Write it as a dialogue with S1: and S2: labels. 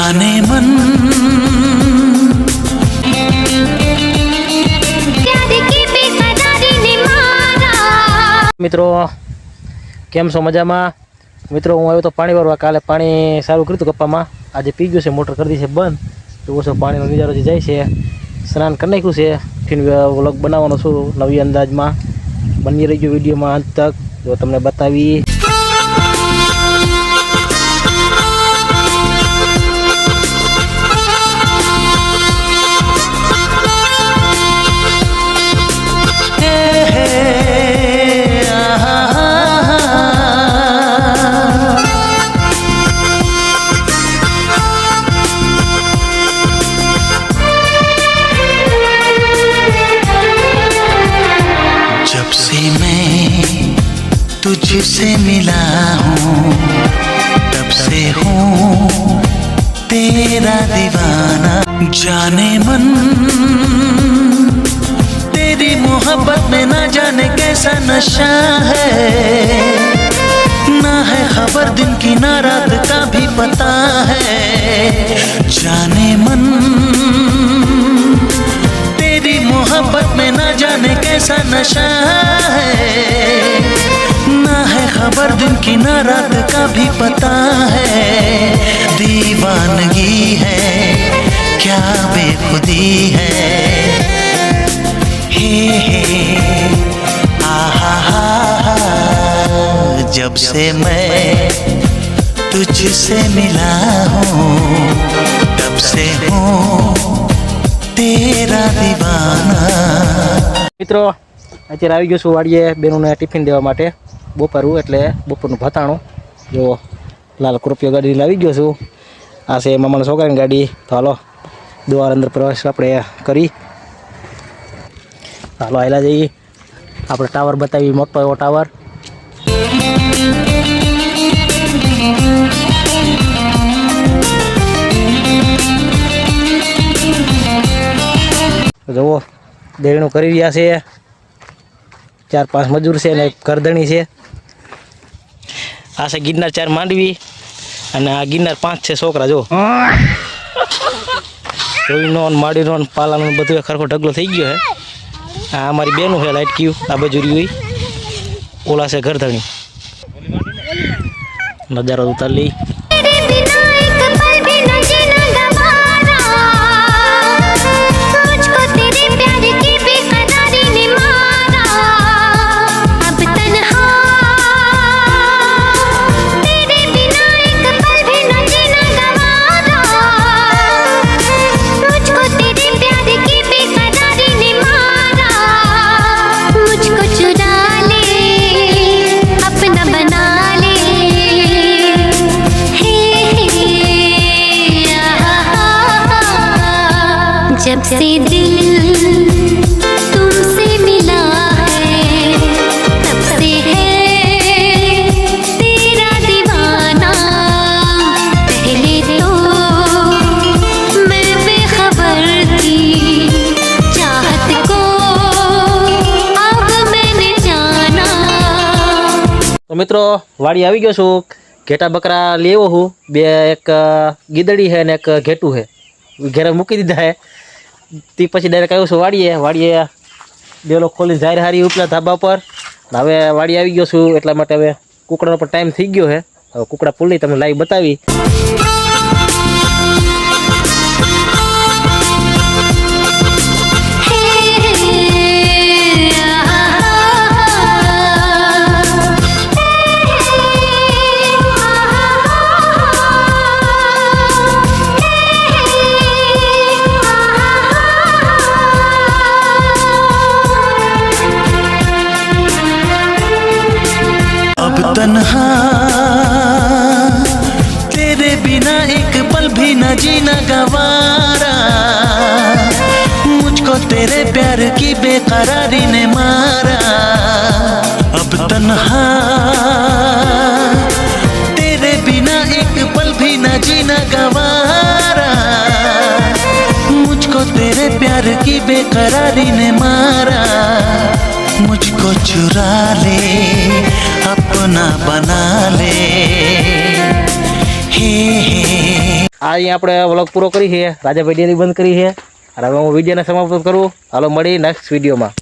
S1: जाने मन
S2: મિત્રો કેમ છો મજામાં? મિત્રો હું આવ્યો તો પાણી ભરવા. કાલે પાણી સારું કર્યું હતું કપ્પામાં, આજે પી ગયું છે, મોટર કરી દી છે બંધ. તો ઓછો પાણીનો નજારો જે જાય છે. સ્નાન કરી નાખ્યું છે, ફિર વ્લોગ બનાવવાનો છું નવી અંદાજમાં. બની રહી ગયો વિડીયોમાં અંત તક, જો તમને બતાવી.
S1: जब से मैं तुझसे मिला हूँ तब से हूँ तेरा दीवाना. जाने मन तेरी मोहब्बत में ना जाने कैसा नशा है. ना है खबर दिन की ना रात का भी पता है. जाने मन तेरी मोहब्बत में ना जाने कैसा नशा है. ना है खबर दिन की ना रात का भी पता है. दीवानगी है क्या बेखुदी है. हे आहा जब से मैं तुझसे मिला हूँ तब से हूँ तेरा દીવાના.
S2: મિત્રો અત્યારે આવી ગયો છું વાડીએ બેનોને ટિફિન દેવા માટે. બપોરું એટલે બપોરનું ભતાણું. જો લાલ કૃપિયો ગાડી લાવી ગયો છું. આ છે મામાના છોકરાની ગાડી. તો હાલો દ્વાર અંદર પ્રવેશ આપણે કરી. હાલો આયલા જઈએ. આપણે ટાવર બતાવી, મોટો એવો ટાવર. જુઓ દેણું કરી રહ્યા છે. 4-5 મજૂર છે ને કરધણી છે. આ છે ગિરનાર 4 માંડવી અને આ ગિરનાર 5 છે છોકરા. જો જોઈનો માડીનો પાલાનો બધું ખરખો ઢગલો થઈ ગયો છે. આ અમારી બેનું છે લાઈટ ક્યુ. આ બાજુ હોય ઓલા છે ઘરધણી. નજારો ઉતાર લઈ.
S3: जब से दिल तुमसे मिला है तब से है तेरा दीवाना. पहले तो मैं बेखबर थी चाहत को अब मैंने जाना.
S2: તો મિત્રો વાડી આવી ગયો છું. ઘેટા બકરા લેવો હું. બે એક ગીદડી છે ને એક ઘેટું છે. ઘેરે મૂકી દીધા છે. તે પછી ડાયરેક્ટ આવ્યો છું વાડીએ ડેલો ખોલીને જાહેર હારી ઉપલા ધાબા પર. હવે વાડી આવી ગયો છું એટલા માટે હવે કુકડાનો પણ ટાઈમ થઈ ગયો છે. હવે કુકડા પુલ્લી તમને લાઈવ બતાવી.
S1: तन्हा तेरे बिना एक पल भी न जीना गवारा. मुझको तेरे प्यार की बेकरारी ने मारा. अब तन्हा तेरे बिना एक पल भी न जीना गवारा. मुझको तेरे प्यार की बेकरारी ने मारा. मुझको चुरा ले अपना बना ले. हे
S2: અહીંયા આપણે વ્લોગ પૂરો કરી છે. રાજાભાઈ ડેરી બંધ કરી છે. અને હવે હું વિડીયોને સમાપ્ત કરું. હાલો મળી નેક્સ્ટ વિડીયોમાં.